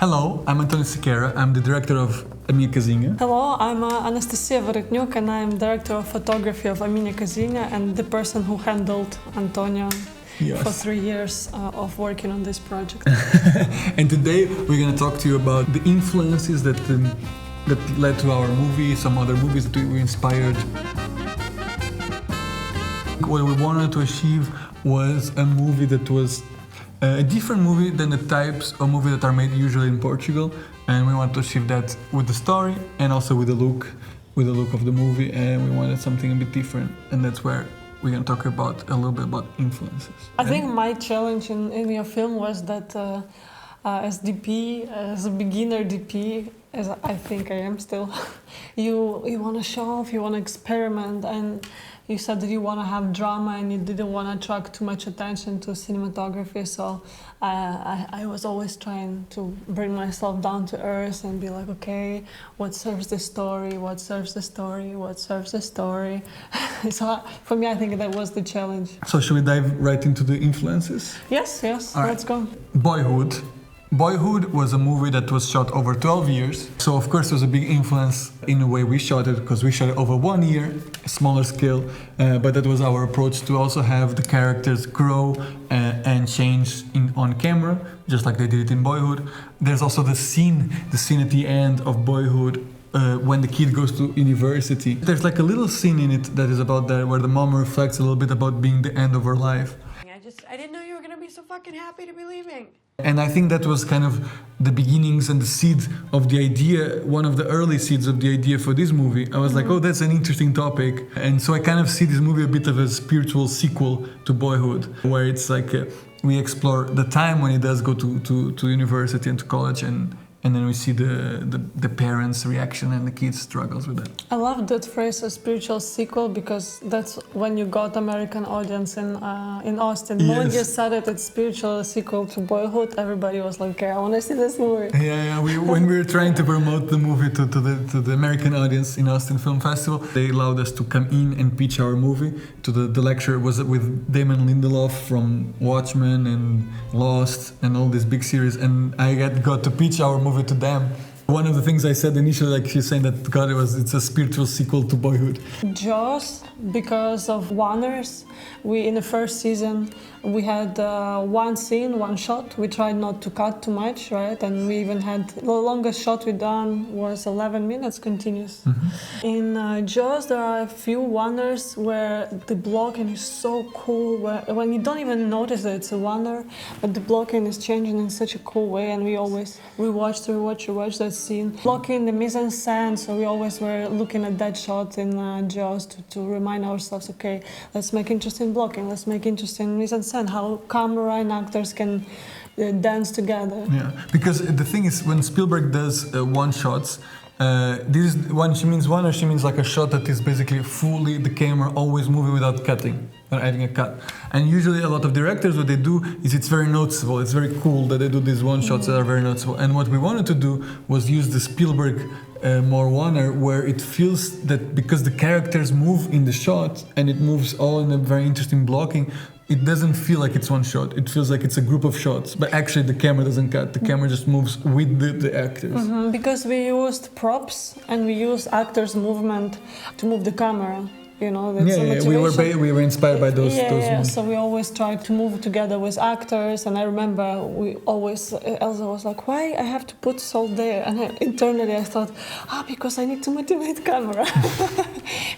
Hello, I'm António Sequeira. I'm the director of A Minha Casinha. Hello, I'm Anastasiia Vorotniuk and I'm director of photography of A Minha Casinha and the person who handled Antonio for 3 years of working on this project. And today we're going to talk to you about the influences that led to our movie, some other movies that we were inspired. What we wanted to achieve was a movie that was a different movie than the types of movies that are made usually in Portugal, and we want to achieve that with the story and also with the look of the movie, and we wanted something a bit different, and that's where we're going to talk about a little bit about influences. I think my challenge in your film was that as DP, as a beginner DP, as I think I am still, you want to show off, you want to experiment, and you said that you want to have drama and you didn't want to attract too much attention to cinematography, so I was always trying to bring myself down to earth and be like, okay, what serves the story, what serves the story, what serves the story. So for me, I think that was the challenge. So should we dive right into the influences? Yes, All right. Let's go. Boyhood was a movie that was shot over 12 years. So of course it was a big influence in the way we shot it, because we shot it over 1 year, a smaller scale, but that was our approach to also have the characters grow and change on camera, just like they did it in Boyhood. There's also the scene at the end of Boyhood when the kid goes to university. There's like a little scene in it that is about that, where the mom reflects a little bit about being the end of her life. I didn't know you were gonna be so fucking happy to be leaving. And I think that was kind of the beginnings and the seed of the idea, one of the early seeds of the idea for this movie. I was like, oh, that's an interesting topic. And so I kind of see this movie a bit of a spiritual sequel to Boyhood, where it's like we explore the time when he does go to university and to college, and then we see the parents' reaction and the kids' struggles with that. I love that phrase, a spiritual sequel, because that's when you got American audience in Austin. Yes. When you said it's spiritual sequel to Boyhood, everybody was like, okay, I want to see this movie. Yeah. When we were trying to promote the movie to the American audience in Austin Film Festival, they allowed us to come in and pitch our movie. To the lecture was with Damon Lindelof from Watchmen and Lost and all these big series, and I got to pitch our movie to them. One of the things I said initially, like she's saying that it's a spiritual sequel to Boyhood. Jaws, because of Wanners, in the first season we had one scene, one shot. We tried not to cut too much, right? And we even had the longest shot we done was 11 minutes continuous. Mm-hmm. In Jaws there are a few Wanners where the blocking is so cool, when you don't even notice that it's a Wanner, but the blocking is changing in such a cool way, and we always rewatch that scene. Blocking the mise-en-scène, so we always were looking at that shot in Jaws to remind ourselves, okay, let's make interesting blocking, let's make interesting mise-en-scène, how camera and actors can dance together. Yeah, because the thing is, when Spielberg does one-shots, this is when she means one, or she means like a shot that is basically fully the camera always moving without cutting or adding a cut. And usually a lot of directors, what they do is it's very noticeable, it's very cool that they do these one shots that are very noticeable. And what we wanted to do was use the Spielberg more Warner, where it feels that because the characters move in the shot and it moves all in a very interesting blocking, it doesn't feel like it's one shot. It feels like it's a group of shots, but actually the camera doesn't cut. The camera just moves with the actors. Mm-hmm, because we used props and we used actors' movement to move the camera. You know, that's we were inspired by those. Yeah, so we always tried to move together with actors, and I remember Elsa was like, why I have to put salt there? And internally I thought, because I need to motivate camera.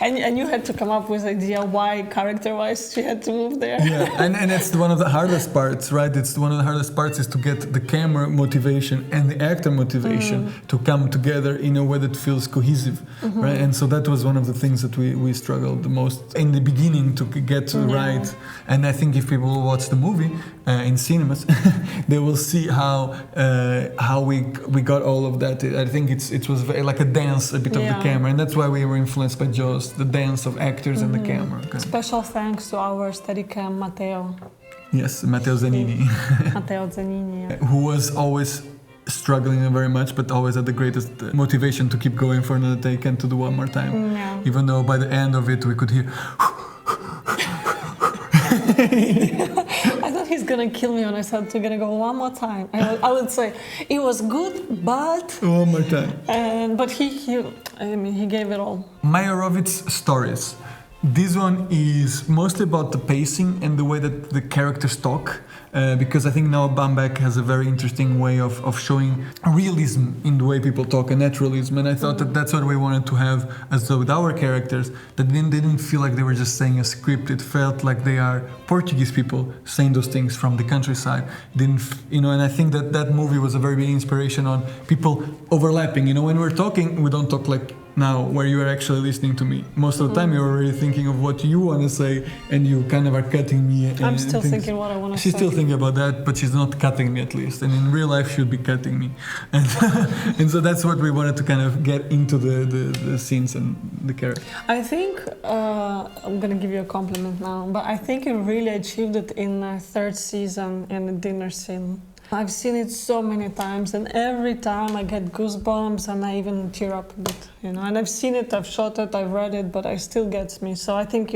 and you had to come up with an idea why character-wise she had to move there. Yeah, and it's one of the hardest parts, right? It's one of the hardest parts is to get the camera motivation and the actor motivation to come together in a way that feels cohesive, right? And so that was one of the things that we struggled the most in the beginning to get right. And I think if people will watch the movie in cinemas, they will see how we got all of that. I think it was like a dance a bit of the camera, and that's why we were influenced by Jaws, the dance of actors and the camera. Okay. Special thanks to our Steadicam Matteo. Yes, Matteo Zanini. Matteo Zanini, yeah. Who was always struggling very much, but always had the greatest motivation to keep going for another take and to do one more time. Yeah. Even though by the end of it we could hear gonna kill me when I said we're gonna go one more time. I would say it was good, but One more time. but he gave it all. Meyerowicz's stories. This one is mostly about the pacing and the way that the characters talk, because I think Noah Baumbach has a very interesting way of showing realism in the way people talk and naturalism, and I thought that that's what we wanted to have as though with our characters, that they didn't feel like they were just saying a script. It felt like they are Portuguese people saying those things from the countryside. And I think that movie was a very big inspiration on people overlapping. When we're talking, we don't talk like now where you are actually listening to me. Most of the time you're already thinking of what you want to say and you kind of are cutting me. I'm still thinking what I want to say. She's still thinking about that, but she's not cutting me at least. And in real life she would be cutting me. And, and so that's what we wanted to kind of get into the scenes and the character. I think, I'm going to give you a compliment now, but I think you really achieved it in the third season in the dinner scene. I've seen it so many times, and every time I get goosebumps and I even tear up a bit, And I've seen it, I've shot it, I've read it, but it still gets me. So I think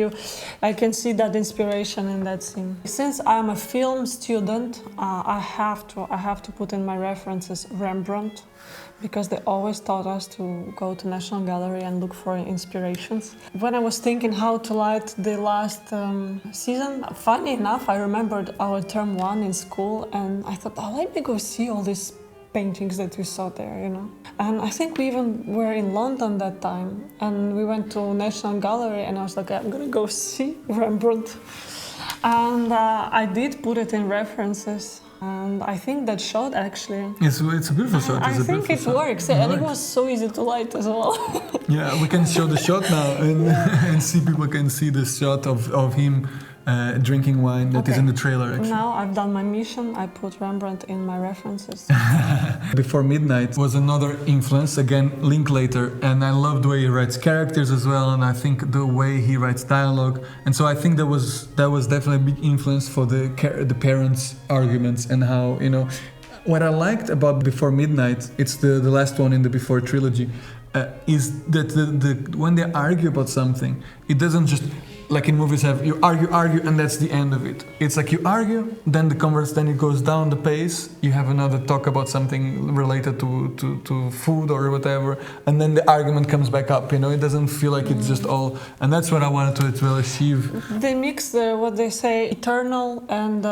I can see that inspiration in that scene. Since I'm a film student, I have to put in my references Rembrandt, because they always taught us to go to National Gallery and look for inspirations. When I was thinking how to light the last season, funny enough, I remembered our term 1 in school, and I thought, oh, let me go see all these paintings that we saw there, you know. And I think we even were in London that time, and we went to National Gallery, and I was like, I'm gonna go see Rembrandt. And I did put it in references. And I think that shot actually... It's a beautiful shot. I think it works. And it was so easy to light as well. Yeah, we can show the shot now and see, people can see the shot of him drinking wine that is in the trailer actually. Now I've done my mission. I put Rembrandt in my references. Before Midnight was another influence, again, Linklater, and I love the way he writes characters as well, and I think the way he writes dialogue, and so I think that was definitely a big influence for the parents' arguments and how, you know, what I liked about Before Midnight, it's the last one in the Before trilogy, is that when they argue about something, it doesn't just, like in movies have, you argue and that's the end of it. It's like you argue, then then it goes down the pace, you have another talk about something related to food or whatever, and then the argument comes back up, you know, it doesn't feel like it's just all, and that's what I wanted to achieve. They mix what they say, eternal and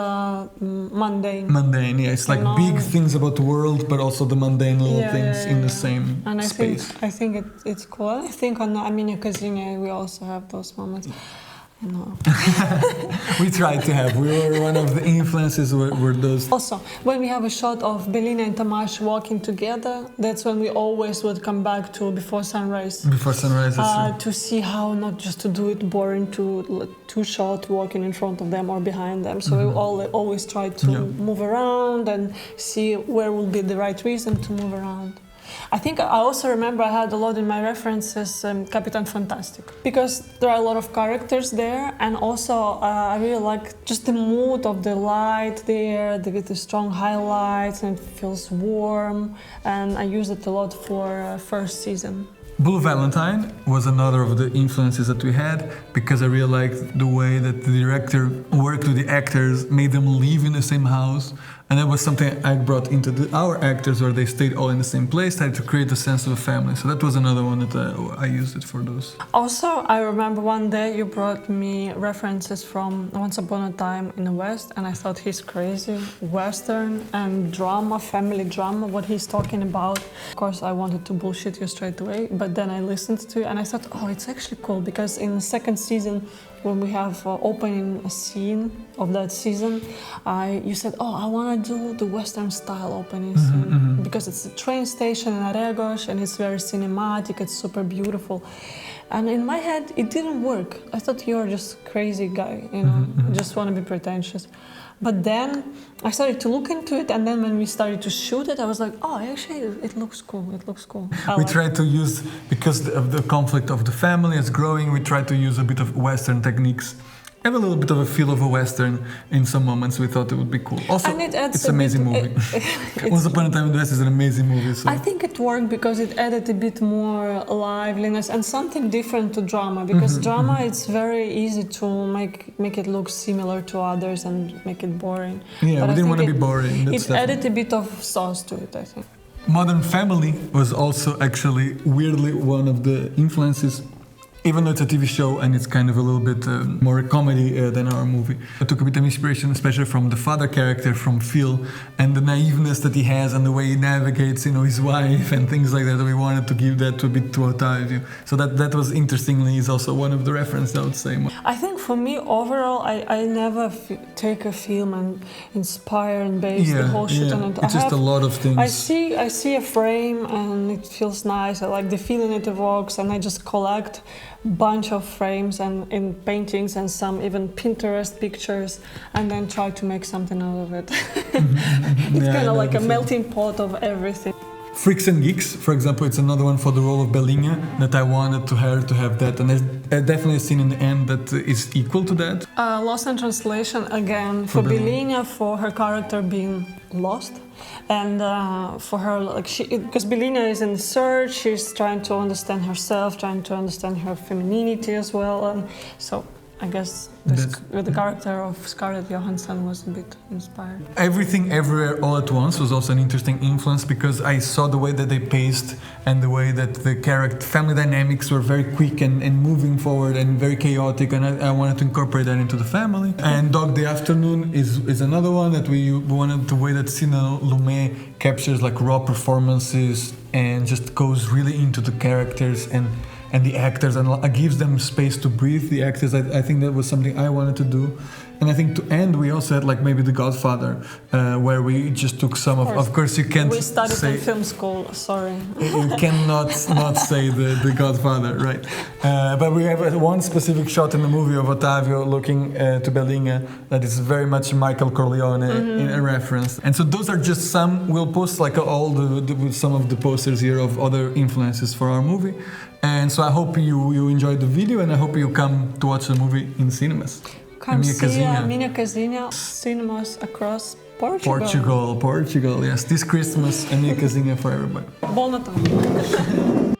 mundane. Mundane, yeah, it's like big things about the world, but also the mundane little things in the same and space. I think it's cool. I think on A Minha Casinha we also have those moments. No. We tried to have. We were one of the influences were those. Also, when we have a shot of Belina and Tamás walking together, that's when we always would come back to Before Sunrise. Before Sunrise, to see how not just to do it boring to two shot walking in front of them or behind them. So we always try to move around and see where will be the right reason to move around. I think I also remember I had a lot in my references Captain Fantastic, because there are a lot of characters there, and also I really like just the mood of the light there, the strong highlights, and it feels warm, and I use it a lot for first season. Blue Valentine was another of the influences that we had, because I really liked the way that the director worked with the actors, made them live in the same house, and that was something I brought into our actors, where they stayed all in the same place, tried to create a sense of a family. So that was another one that I used it for those. Also, I remember one day you brought me references from Once Upon a Time in the West, and I thought he's crazy. Western and drama, family drama, what he's talking about. Of course, I wanted to bullshit you straight away, but then I listened to it and I thought, oh, it's actually cool, because in the second season, when we have opening a scene of that season, you said, oh, I want to do the Western style opening scene, because it's a train station in Aragos and it's very cinematic, it's super beautiful. And in my head, it didn't work. I thought you're just a crazy guy, you know, just want to be pretentious. But then I started to look into it, and then when we started to shoot it, I was like, oh, actually, it looks cool, it looks cool. We tried to use, because of the conflict of the family is growing, we tried to use a bit of Western techniques have a little bit of a feel of a Western in some moments. We thought it would be cool. Also, And it adds it's an amazing movie. Once Upon a Time in the West is an amazing movie. So. I think it worked because it added a bit more liveliness and something different to drama. Because drama, it's very easy to make it look similar to others and make it boring. Yeah, But we I didn't want to think be boring. That's It added a bit of sauce to it, I think. Modern Family was also actually weirdly one of the influences. Even though it's a TV show and it's kind of a little bit more a comedy than our movie. I took a bit of inspiration, especially from the father character, from Phil, and the naiveness that he has and the way he navigates, his wife and things like that. We wanted to give that a bit to Otavio. So that was interestingly is also one of the references, I would say. I think for me, overall, I never take a film and inspire and base the whole shit on it. It's just a lot of things. I see a frame and it feels nice. I like the feeling it evokes, and I just collect bunch of frames and in paintings and some even Pinterest pictures, and then try to make something out of it. It's kind of like a melting pot of everything. Freaks and Geeks, for example, it's another one for the role of Belinha that I wanted her to have that, and there's definitely a scene in the end that is equal to that. Lost in Translation again for Belinha, for her character being lost, and for her because Belinha is in search, she's trying to understand herself, trying to understand her femininity as well, and so I guess the character of Scarlett Johansson was a bit inspired. Everything Everywhere All at Once was also an interesting influence because I saw the way that they paced and the way that the family dynamics were very quick and moving forward and very chaotic, and I wanted to incorporate that into the family. And Dog Day Afternoon is another one that we wanted the way that Cine Lumet captures like raw performances and just goes really into the characters and the actors and gives them space to breathe, the actors. I think that was something I wanted to do. And I think to end, we also had like maybe The Godfather, where we just took some of course you can't We studied in film school, sorry. You cannot not say the Godfather, right? But we have one specific shot in the movie of Otavio looking to Belinha that is very much Michael Corleone in a reference. And so those are just some. We'll post like some of the posters here of other influences for our movie. And so I hope you enjoyed the video, and I hope you come to watch the movie in cinemas. Come see A Minha Casinha, cinemas across Portugal, yes. This Christmas, A Minha Casinha for everybody. Bom Natal.